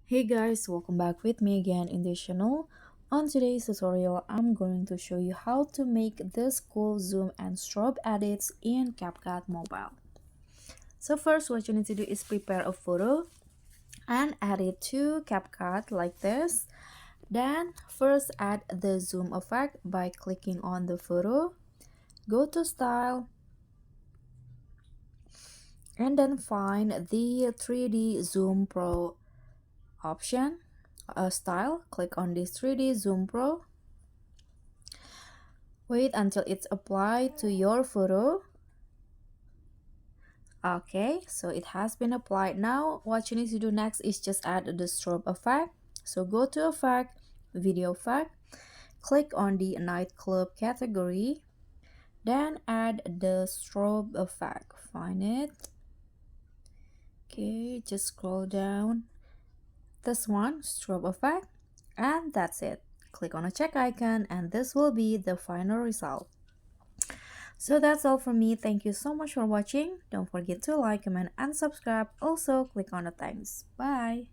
Hey guys, welcome back with me again in this channel. On today's tutorial, I'm going to show you how to make this cool zoom and strobe edits in CapCut Mobile. So first, what you need to do is prepare a photo and add it to CapCut like this. Then first add the zoom effect by clicking on the photo, go to style, and then find the 3D Zoom Pro option. Style, click on this 3D Zoom Pro. Wait until it's applied to your photo. Okay, so it has been applied. Now what you need to do next is just add the strobe effect. So go to effect, video effect, click on the nightclub category, then add the strobe effect. Find it. Okay, just scroll down. This one, strobe effect, and that's it. Click on a check icon and this will be the final result. So that's all from me. Thank you so much for watching. Don't forget to like, comment, and subscribe. Also, click on the thanks. Bye.